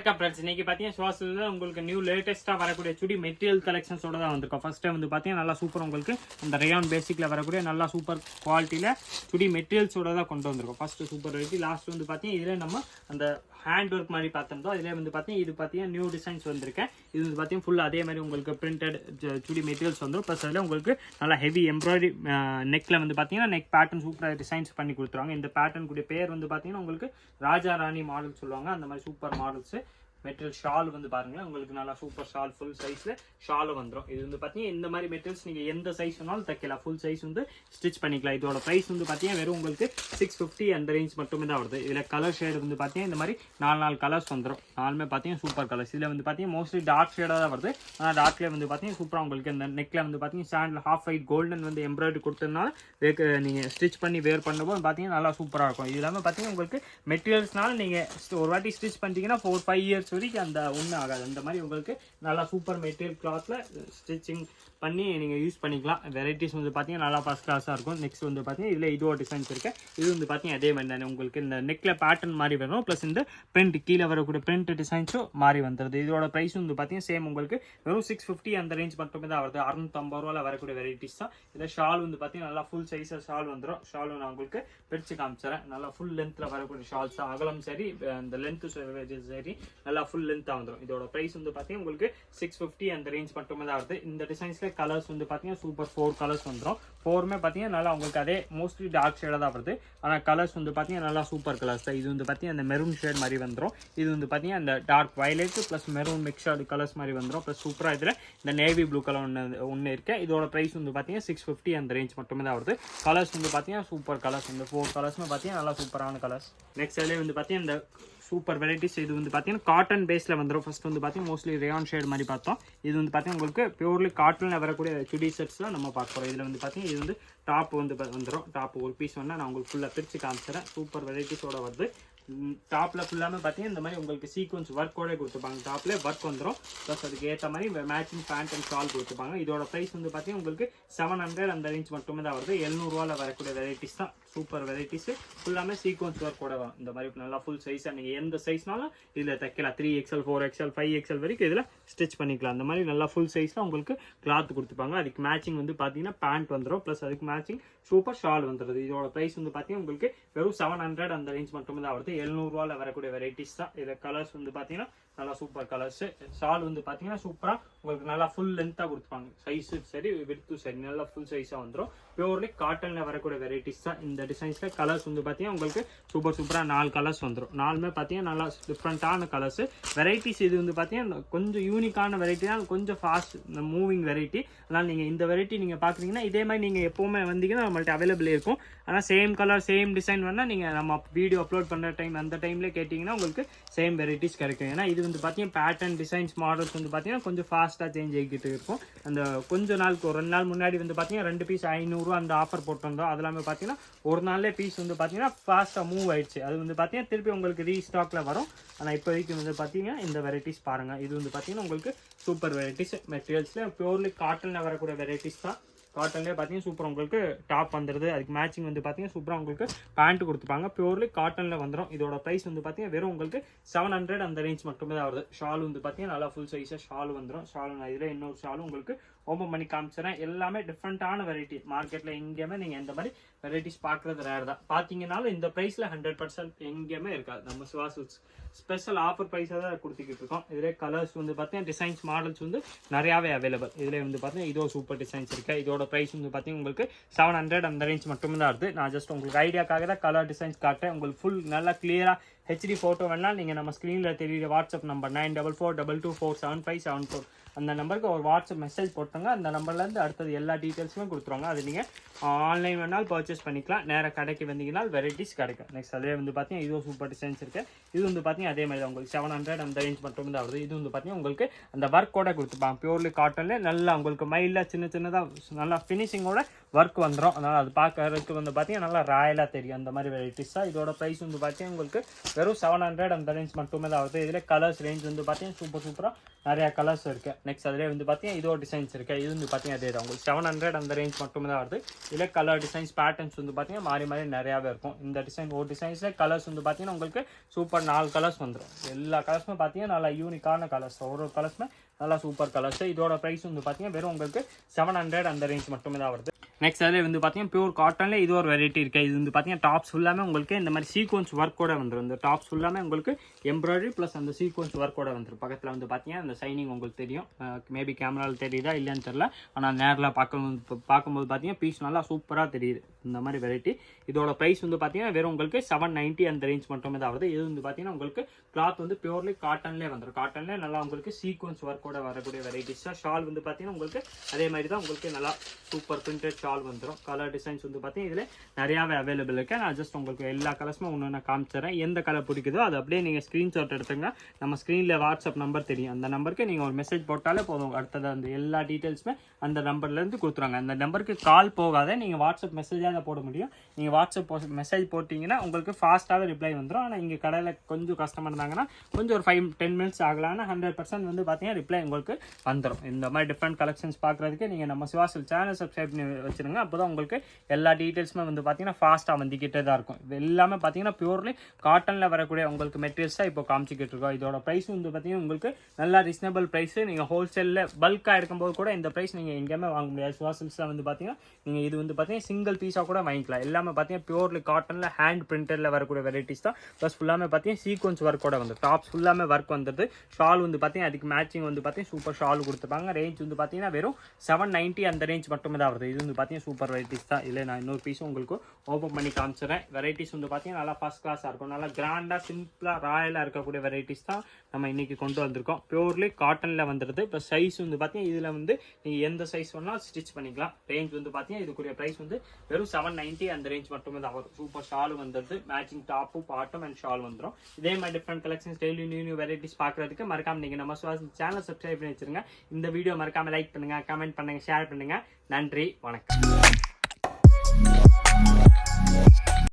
வணக்கம் ஃப்ரெண்ட்ஸ். இன்னைக்கு பார்த்தீங்கன்னா சுவாசில் உங்களுக்கு நியூ லேட்டஸ்ட்டாக வரக்கூடிய சுடி மெட்டீரியல் கலெக்ஷன்ஸோட தான் வந்திருக்கோம். ஃபர்ஸ்ட் டைம் வந்து பார்த்தீங்கன்னா நல்லா சூப்பர் உங்களுக்கு அந்த ரேயான் பேசிக்கில் வரக்கூடிய நல்லா சூப்பர் குவாலிட்டியில் சுடி மெட்டீரியல்ஸோட தான் கொண்டு வந்திருக்கோம். ஃபர்ஸ்ட் சூப்பர் வெரைட்டி, லாஸ்ட் வந்து பார்த்தீங்கன்னா இதில் நம்ம அந்த ஹேண்ட் ஒர்க் மாதிரி பார்த்துருந்தோம். இதில் வந்து பார்த்தீங்கன்னா இது பார்த்தீங்கன்னா நியூ டிசைன்ஸ் வந்திருக்கேன். இது வந்து பார்த்தீங்கன்னா ஃபுல்லாக அதே மாதிரி உங்களுக்கு பிரிண்டட் சுடி மெட்டீரியல்ஸ் வந்துடும். ப்ளஸ் அதில் உங்களுக்கு நல்லா ஹெவி எம்ப்ராய்டரி நெக்கில் வந்து பார்த்தீங்கன்னா நெக் பேட்டர்ன் சூப்பராக டிசைன்ஸ் பண்ணி கொடுத்துருவாங்க. இந்த பேட்டர்ன் கூடிய பேர் வந்து பார்த்தீங்கன்னா உங்களுக்கு ராஜா ராணி மாடல் சொல்லுவாங்க. அந்த மாதிரி சூப்பர் மாடல்ஸ் மெட்டீரியல் ஷால் வந்து பாருங்க, உங்களுக்கு நல்லா சூப்பர் ஷால் ஃபுல் சைஸ்ல ஷால் வந்துடும். இது வந்து பார்த்தீங்கன்னா இந்த மாதிரி மெட்டீரியல்ஸ் நீங்க எந்த சைஸ் வேணாலும் தைக்கலாம், ஃபுல் சைஸ் வந்து ஸ்டிச் பண்ணிக்கலாம். இதோட பிரைஸ் வந்து பார்த்தீங்கன்னா வெறும் உங்களுக்கு 650 அந்த ரேஞ்ச் மட்டுமே தான் வருது. இதில் கலர் ஷேடு வந்து பார்த்தீங்கன்னா இந்த மாதிரி 4 கலர்ஸ் வந்துடும். நாலுமே பார்த்தீங்கன்னா சூப்பர் கலர்ஸ். இதில் வந்து பார்த்தீங்கன்னா மோஸ்ட்லி டார்க் ஷேடாக தான் வருது. ஆனால் டார்க்லேயே வந்து பார்த்தீங்கன்னா சூப்பராக உங்களுக்கு இந்த நெக்கில் வந்து பார்த்தீங்கன்னா ஸ்டாண்டில் ஹாஃப் ஒயிட் கோல்டன் வந்து எம்ப்ராய்டரி கொடுத்ததுனால நீங்கள் ஸ்டிச் பண்ணி வேர் பண்ணும்போது பார்த்தீங்கன்னா நல்லா சூப்பராக இருக்கும். இது இல்லாமல் பார்த்தீங்கன்னா உங்களுக்கு மெட்டீரியல்ஸ்னால நீங்கள் ஒரு வாட்டி ஸ்டிச் பண்ணிட்டீங்கன்னா 4-5 இயர்ஸ் வரைக்கும் அந்த ஒன்றும் ஆகாது. அந்த மாதிரி உங்களுக்கு நல்லா சூப்பர் மெட்டீரியல் கிளாத்தில் ஸ்டிச்சிங் பண்ணி நீங்கள் யூஸ் பண்ணிக்கலாம். வெரைட்டிஸ் வந்து பார்த்தீங்கன்னா நல்லா ஃபர்ஸ்ட் கிளாஸாக இருக்கும். நெக்ஸ்ட் வந்து பார்த்தீங்கன்னா இதில் இதோ டிசைன்ஸ் இருக்குது. இது வந்து பார்த்தீங்கன்னா அதே மாதிரி தானே உங்களுக்கு இந்த நெக்கில் பேட்டர்ன் மாதிரி வரும். ப்ளஸ் இந்த பிரிண்ட் கீழே வரக்கூடிய பிரிண்ட் டிசைன்ஸும் மாறி வந்துடுது. இதோட ப்ரைஸ் வந்து பார்த்தீங்கன்னா சேம் உங்களுக்கு வெறும் 650 அந்த ரேஞ்ச் மட்டுமே தான் வருது. 650 ரூபாயில் வரக்கூடிய வெரைட்டிஸ் தான். இதில் ஷால் வந்து பார்த்தீங்கன்னா நல்லா ஃபுல் சைஸாக ஷால் வந்துடும். ஷால் நான் உங்களுக்கு பிரித்து காமிச்சிடறேன். நல்லா ஃபுல் லென்த்தில் வரக்கூடிய ஷால்ஸ் தான். அகலம் சரி, அந்த லென்த்து சரி, நல்லா ஃபுல் லென்த்தாக வந்துடும். இதோட ப்ரைஸ் வந்து பார்த்தீங்கன்னா உங்களுக்கு 650 அந்த ரேஞ்ச் மட்டுமே தான் வருது. இந்த டிசைன்ஸில் கலர்ஸ் வந்து பார்த்தீங்கன்னா சூப்பர் 4 கலர்ஸ் வந்துடும். 4மே பார்த்தீங்கன்னா நல்லா உங்களுக்கு அதே மோஸ்ட்லி டார்க் ஷேடாக தான் வருது. ஆனால் கலர்ஸ் வந்து பார்த்தீங்கன்னா நல்லா சூப்பர் கலர்ஸ் தான். இது வந்து பார்த்தீங்கன்னா அந்த மெரூன் ஷேட் மாதிரி வந்துடும். இது வந்து பார்த்தீங்கன்னா அந்த dark violet plus maroon mixed colours மாதிரி வந்துடும். ப்ளஸ் சூப்பராக இதில் இந்த நேவி ப்ளூ கலர் ஒன்று இருக்குது. இதோட ப்ரைஸ் வந்து பார்த்தீங்கன்னா 650 அந்த ரேஞ்ச் மட்டுமே தான் வருது. கலர்ஸ் வந்து பார்த்தீங்கன்னா சூப்பர் கலர்ஸ். இந்த 4 கலர்ஸ்மே பார்த்தீங்கன்னா நல்லா சூப்பரான கலர்ஸ். நெக்ஸ்ட் அதிலே வந்து பார்த்தீங்கன்னா இந்த சூப்பர் வெரைட்டிஸ். இது வந்து பார்த்தீங்கன்னா காட்டன் பேஸில் வந்துடும். ஃபர்ஸ்ட் வந்து பார்த்தீங்கன்னா மோஸ்ட்லி ரேயான் ஷேட் மாதிரி பார்த்தோம். இது வந்து பார்த்தீங்கன்னா உங்களுக்கு பியூர்லி காட்டனில் வரக்கூடிய சுடி செட்ஸ் தான் நம்ம பார்க்க போகிறோம். இதில் வந்து பார்த்தீங்கன்னா இது வந்து டாப் வந்து வந்துடும். டாப் ஒரு பீஸ் வேணால் நான் உங்களுக்கு ஃபுல்லாக பிரித்து காமிச்சிடறேன். சூப்பர் வெரைட்டிஸோட வருது. டாப்பில் ஃபுல்லாமே பார்த்தீங்கன்னா இந்த மாதிரி உங்களுக்கு சீக்வன்ஸ் ஒர்க்கோட கொடுத்துருப்பாங்க. டாப்ல ஒர்க் வந்துடும். ப்ளஸ் அதுக்கு ஏற்ற மாதிரி மேட்சிங் பேண்ட் அண்ட் ஷால் கொடுத்துருப்பாங்க. இதோட ப்ரைஸ் வந்து பார்த்தீங்கன்னா உங்களுக்கு 700 அந்த ரேஞ்ச் மட்டுமே தான் வருது. 700 ரூபாயில் வரக்கூடிய வெரைட்டிஸ் தான். சூப்பர் வெரைட்டிஸ் ஃபுல்லாமே சீக்வன்ஸ் ஒர்க்கோட வரும். இந்த மாதிரி நல்லா ஃபுல் சைஸாக நீங்கள் எந்த சைஸ்னாலும் இதில் தைக்கலாம். 3XL 4XL 5XL வரைக்கும் இதில் ஸ்டிச் பண்ணிக்கலாம். அந்த மாதிரி நல்லா ஃபுல் சைஸில் உங்களுக்கு கிளாத் கொடுத்துப்பாங்க. அதுக்கு மேட்சிங் வந்து பார்த்தீங்கன்னா பேண்ட் வந்துடும். ப்ளஸ் அதுக்கு மேட்சிங் சூப்பர் ஷால் வந்துடுது. இதோட ப்ரைஸ் வந்து பார்த்தீங்கன்னா உங்களுக்கு வெறும் 700 அந்த ரேஞ்ச் மட்டுமே தான் வருது. 700 ரூபாயில் வரக்கூடிய வெரைட்டிஸ் தான். இதில் கலர்ஸ் வந்து பார்த்தீங்கன்னா நல்லா சூப்பர் கலர்ஸ். ஷால் வந்து பார்த்தீங்கன்னா சூப்பராக உங்களுக்கு நல்லா ஃபுல் லென்த்தாக கொடுத்துப்பாங்க. சைஸு சரி, விட்த்து சரி, நல்லா ஃபுல் சைஸாக வந்துடும். பியூர்லி காட்டனில் வரக்கூடிய வெரைட்டிஸ் தான். இந்த டிசைன்ஸில் கலர்ஸ் வந்து பார்த்தீங்கன்னா உங்களுக்கு சூப்பராக 4 கலர்ஸ் வந்துடும். 4மே பார்த்தீங்கன்னா நல்லா டிஃப்ரெண்ட்டான கலர்ஸ் வெரைட்டிஸ். இது வந்து பார்த்தீங்கன்னா கொஞ்சம் யூனிக்கான வெரைட்டி தான், கொஞ்சம் ஃபாஸ்ட் மூவிங் வெரைட்டி. அதனால் நீங்கள் இந்த வெரைட்டி நீங்கள் பார்க்குறீங்கன்னா இதே மாதிரி நீங்கள் எப்போவுமே வந்தீங்கன்னா நம்மள்ட்ட அவைலபிள் இருக்கும். ஆனால் சேம் கலர் சேம் டிசைன் வேணால் நீங்கள் நம்ம வீடியோ அப்லோட் பண்ணுற டைம் அந்த டைம்லேயே கேட்டிங்கன்னா உங்களுக்கு சேம் வெரைட்டிஸ் கிடைக்கும். ஏன்னா இது வந்து பார்த்தீங்கன்னா பேட்டர்ன் டிசைன்ஸ் மாடல்ஸ் வந்து பார்த்தீங்கன்னா கொஞ்சம் ஃபாஸ்ட்டாக சேஞ்ச் ஆகிக்கிட்டு இருக்கும். அந்த கொஞ்ச நாளுக்கு ஒரு 2 நாள் முன்னாடி வந்து பார்த்தீங்கன்னா 2 பீஸ் 500 அந்த ஆஃபர் போட்டிருந்தோம். அது எல்லாமே பார்த்தீங்கன்னா ஒரு நாள்லேயே பீஸ் வந்து பார்த்தீங்கன்னா ஃபாஸ்ட்டாக மூவ் ஆயிடுச்சு. அது வந்து பார்த்தீங்கன்னா திருப்பி உங்களுக்கு ரீஸ்டாக்கில் வரும். ஆனால் இப்போதைக்கு வந்து பார்த்தீங்கன்னா இந்த வெரைட்டிஸ் பாருங்கள். இது வந்து பார்த்தீங்கன்னா உங்களுக்கு சூப்பர் வெரைட்டிஸ். மெட்டீரியல்ஸில் பியூர்லி காட்டனில் வரக்கூடிய வெரைட்டிஸ் தான். காட்டன்லேயே பார்த்தீங்கன்னா சூப்பராக உங்களுக்கு டாப் வந்துடுது. அதுக்கு மேட்சிங் வந்து பார்த்தீங்கன்னா சூப்பராக உங்களுக்கு பேண்ட் கொடுத்துப்பாங்க. பியூர்லி காட்டனில் வந்துடும். இதோட ப்ரைஸ் வந்து பார்த்தீங்கன்னா வெறும் உங்களுக்கு 700 அந்த ரேஞ்ச் மட்டுமே தான் வருது. ஷால் வந்து பார்த்தீங்கன்னா நல்லா ஃபுல் சைஸாக ஷால் வந்துடும். ஷால் நான் இதில் இன்னொரு ஷாலும் உங்களுக்கு ஓப்பன் பண்ணி காமிச்சிடறேன். எல்லாமே டிஃப்ரெண்ட்டான வெரைட்டி. மார்க்கெட்டில் எங்கேயுமே நீங்கள் இந்த மாதிரி வெரைட்டிஸ் பார்க்குறது ரேர் தான். பார்த்தீங்கன்னாலும் இந்த ப்ரைஸில் 100% எங்கேயுமே இருக்காது. நம்ம சுவாஸ் ஸ்பெஷல் ஆஃபர் ப்ரைஸாக தான் கொடுத்துக்கிட்டு இருக்கோம். இதிலே கலர்ஸ் வந்து பார்த்தீங்கன்னா டிசைன்ஸ் மாடல்ஸ் வந்து நிறையாவே அவைலபிள். இதில் வந்து பார்த்தீங்கன்னா இதோ சூப்பர் டிசைன்ஸ் இருக்குது. இதோட ப்ரைஸ் வந்து பார்த்தீங்கன்னா உங்களுக்கு 700 அந்த ரேஞ்ச் மட்டுமே தான் வருது. நான் ஜஸ்ட் உங்களுக்கு ஐடியாக்காக தான் கலர் டிசைன்ஸ் காட்டுறேன். உங்களுக்கு ஃபுல் நல்லா கிளியராக ஹெச்டி ஃபோட்டோ வேணால் நீங்கள் நம்ம ஸ்க்ரீனில் தெரியுற வாட்ஸ்அப் நம்பர் 9442247574 அந்த நம்பருக்கு ஒரு வாட்ஸ்அப் மெசேஜ் போட்டுங்க. அந்த நம்பர்லேருந்து அடுத்தது எல்லா டீட்டெயில்ஸுமே கொடுத்துருவாங்க. அது நீங்கள் ஆன்லைன் வேணாலும் பர்ச்சேஸ் பண்ணிக்கலாம். நேராக கடைக்கு வந்தீங்கன்னா வெரைட்டிஸ் கிடைக்கும். நெக்ஸ்ட் அதே வந்து பார்த்தீங்கன்னா இதுவும் சூப்பர் டிசைன்ஸ் இருக்குது. இது வந்து பார்த்தீங்கன்னா அதே மாதிரி தான் உங்களுக்கு 700 அந்த ரேஞ்ச் மட்டும் தான் வருது. இது வந்து பார்த்தீங்கன்னா உங்களுக்கு அந்த ஒர்க்கோட கொடுத்துப்பாங்க. பியூர்லி காட்டனில் நல்லா உங்களுக்கு மைலில் சின்னதாக நல்லா ஃபினிஷிங்கோட ஒர்க் வந்துடும். அதனால் அது பார்க்கறதுக்கு வந்து பார்த்தீங்கன்னா நல்லா ராயலாக தெரியும். அந்த மாதிரி வெரைட்டிஸ் தான். இதோட ப்ரைஸ் வந்து பார்த்தீங்கன்னா உங்களுக்கு வெறும் 700 அந்த ரேஞ்ச் மட்டுமே தான் வருது. இதில் கலர்ஸ் ரேஞ்ச் வந்து பார்த்தீங்கன்னா சூப்பராக நிறையா கலர்ஸ் இருக்குது. நெக்ஸ்ட் அதிலே வந்து பார்த்தீங்கன்னா இதோ டிசைன்ஸ் இருக்குது. இது வந்து பார்த்தீங்கன்னா அதே தான் உங்களுக்கு 700 அந்த ரேஞ்ச் மட்டுமே தான் வருது. இதில் கலர் டிசைன்ஸ் பேட்டர்ன்ஸ் வந்து பார்த்தீங்கன்னா மாறி மாறி நிறையாவே இருக்கும். இந்த டிசைன் ஒரு டிசைன்ஸில் கலர்ஸ் வந்து பார்த்தீங்கன்னா உங்களுக்கு சூப்பர் 4 கலர்ஸ் வந்துடும். எல்லா கலர்ஸுமே பார்த்தீங்கன்னா நல்லா யூனிக்கான கலர்ஸ், ஒரு கலர்ஸுமே நல்லா சூப்பர் கலர்ஸ். இதோட ப்ரைஸ் வந்து பார்த்தீங்கன்னா வெறும் உங்களுக்கு 700 அந்த ரேஞ்ச் மட்டுமே தான் வருது. நெக்ஸ்ட் அதில் வந்து பார்த்தீங்கன்னா பியூர் காட்டனில் இது ஒரு வெரைட்டி இருக்குது. இது வந்து பார்த்தீங்கன்னா டாப்ஸ் ஃபுல்லாமே உங்களுக்கு இந்த மாதிரி சீக்வன்ஸ் ஒர்க்கோட வந்துடும். இந்த டாப்ஸ் ஃபுல்லாமே உங்களுக்கு எம்ப்ராய்டரி ப்ளஸ் அந்த சீக்வன்ஸ் ஒர்க்கோட வந்துடும். பக்கத்தில் வந்து பார்த்தீங்கன்னா அந்த சைனிங் உங்களுக்கு தெரியும். மேபி கேமராவில் தெரியுதா இல்லைன்னு தெரியல, ஆனால் நேரில் பார்க்கும்போது பார்த்தீங்கன்னா பீஸ் நல்லா சூப்பராக தெரியுது. இந்த மாதிரி வெரைட்டி இதோட ப்ரைஸ் வந்து பார்த்தீங்கன்னா வெறும் உங்களுக்கு 790 அந்த ரேஞ்ச் மட்டுமே தான் வருது. இது வந்து பார்த்தீங்கன்னா உங்களுக்கு கிளாத் வந்து பியூர்லி காட்டன்லேயே வந்துடும். காட்டன்லேயே நல்லா உங்களுக்கு சீக்வன்ஸ் ஒர்க்கோட வரக்கூடிய வெரைட்டிஸ் தான். ஷால் வந்து பார்த்தீங்கன்னா உங்களுக்கு அதே மாதிரி தான் உங்களுக்கு நல்லா சூப்பர் பிரிண்டட் ஷால் வந்துடும். கலர் டிசைன்ஸ் வந்து பார்த்தீங்கன்னா இதில் நிறையாவே அவைலபிள் இருக்குது. நான் ஜஸ்ட் உங்களுக்கு எல்லா கலர்ஸுமே ஒன்று நான் காமிச்சிடறேன். எந்த கலர் பிடிக்குதோ அது அப்படியே நீங்கள் ஸ்க்ரீன்ஷாட் எடுத்துங்க. நம்ம ஸ்க்ரீனில் வாட்ஸ்அப் நம்பர் தெரியும், அந்த நம்பருக்கு நீங்கள் ஒரு மெசேஜ் போட்டாலே போதும். அடுத்தது அந்த எல்லா டீட்டெயில்ஸுமே அந்த நம்பர்லேருந்து கொடுத்துருவாங்க. அந்த நம்பருக்கு கால் போகாத, நீங்கள் வாட்ஸ்அப் மெசேஜாக தான் போட முடியும். நீங்கள் வாட்ஸ்அப் மெசேஜ் போட்டிங்கன்னா உங்களுக்கு ஃபாஸ்ட்டாகவே ரிப்ளை வந்துடும். ஆனால் இங்கே கடையில் கொஞ்சம் கஷ்டமாக இருந்தாங்கன்னா கொஞ்சம் ஒரு 5-10 மினிட்ஸ் ஆகலாம். 100% வந்து பார்த்தீங்கன்னா ரிப்ளை உங்களுக்கு வந்துடும். இந்த மாதிரி டிஃப்ரெண்ட் கலெக்ஷன்ஸ் பார்க்குறதுக்கு நீங்கள் நம்ம சிவாசல் சேனல் சப்ஸ்கிரைப் பண்ணி வச்சுருங்க. அப்போ தான் உங்களுக்கு எல்லா டீட்டெயில்ஸுமே வந்து பார்த்தீங்கன்னா ஃபாஸ்ட்டாக வந்துக்கிட்டே தான் இருக்கும். இது எல்லாமே பார்த்தீங்கன்னா பியூர்லி காட்டனில் வரக்கூடிய உங்களுக்கு மெட்டீரியல்ஸாக இப்போ காமிச்சிக்கிட்டு இருக்கோம். இதோட ப்ரைஸ் வந்து பார்த்தீங்கன்னா உங்களுக்கு நல்லா ரீசனபிள் ப்ரைஸு. நீங்கள் ஹோல்சேலில் பல்காக எடுக்கும்போது கூட இந்த ப்ரைஸ் நீங்கள் எங்கேயுமே வாங்க முடியாது. சிவாசல்ஸில் வந்து பார்த்தீங்கன்னா நீங்கள் இது வந்து பார்த்தீங்கன்னா சிங்கிள் பீஸாக கூட வாங்கிக்கலாம். எல்லாமே பார்த்தீங்கன்னா பியூர்லி காட்டனில் ஹேண்ட் பிரிண்டரில் வரக்கூடிய வெரைட்டிஸ் தான். ப்ளஸ் ஃபுல்லாமே பார்த்தீங்கன்னா சீக்வன்ஸ் ஒர்க்கோட வந்து டாப்ஸ் ஃபுல்லாமே ஒர்க் வந்துடுது. ஷால் வந்து பார்த்தீங்கன்னா அதுக்கு மேட்சிங் வந்து பார்த்தீங்கன்னா சூப்பர் ஷால் கொடுத்துருப்பாங்க. ரேஞ்ச் வந்து பார்த்தீங்கன்னா வெறும் 790 அந்த ரேஞ்ச் மட்டுமே தான் வருது. இது வந்து பார்த்தீங்கன்னா சூப்பர் வெரைட்டிஸ் தான். இல்லை நான் இன்னொரு பீஸும் உங்களுக்கு ஓப்பன் பண்ணி காமிச்சிடறேன். வெரைட்டிஸ் வந்து பார்த்தீங்கன்னா நல்லா ஃபர்ஸ்ட் கிளாஸாக இருக்கும். நல்லா கிராண்டாக சிம்பிளாக ராயலாக இருக்கக்கூடிய வெரைட்டிஸ் தான் நம்ம இன்னைக்கு கொண்டு வந்திருக்கோம். பியூர்லி காட்டனில் வந்துடுது. இப்போ சைஸ் வந்து பார்த்தீங்கன்னா இதில் வந்து நீங்கள் எந்த சைஸ் வேணாலும் ஸ்டிச் பண்ணிக்கலாம். ரேஞ்ச் வந்து பார்த்தீங்கன்னா இதுக்குரிய ப்ரைஸ் வந்து வெறும் 790 அந்த ரேஞ்ச் மட்டுமே தான் வரும். சூப்பர் ஷால் வந்துடுது. Matching top bottom and shawl வந்துடும். இதே மாதிரி different collections daily new varieties பார்க்குறதுக்கு மறக்காம நீங்கள் நம்ம சேனல் சப்ஸ்கிரைப் பண்ணி வச்சிருங்க. இந்த வீடியோ மறக்காம லைக் பண்ணுங்க, கமெண்ட் பண்ணுங்க, ஷேர் பண்ணுங்க. நன்றி, வணக்கம்.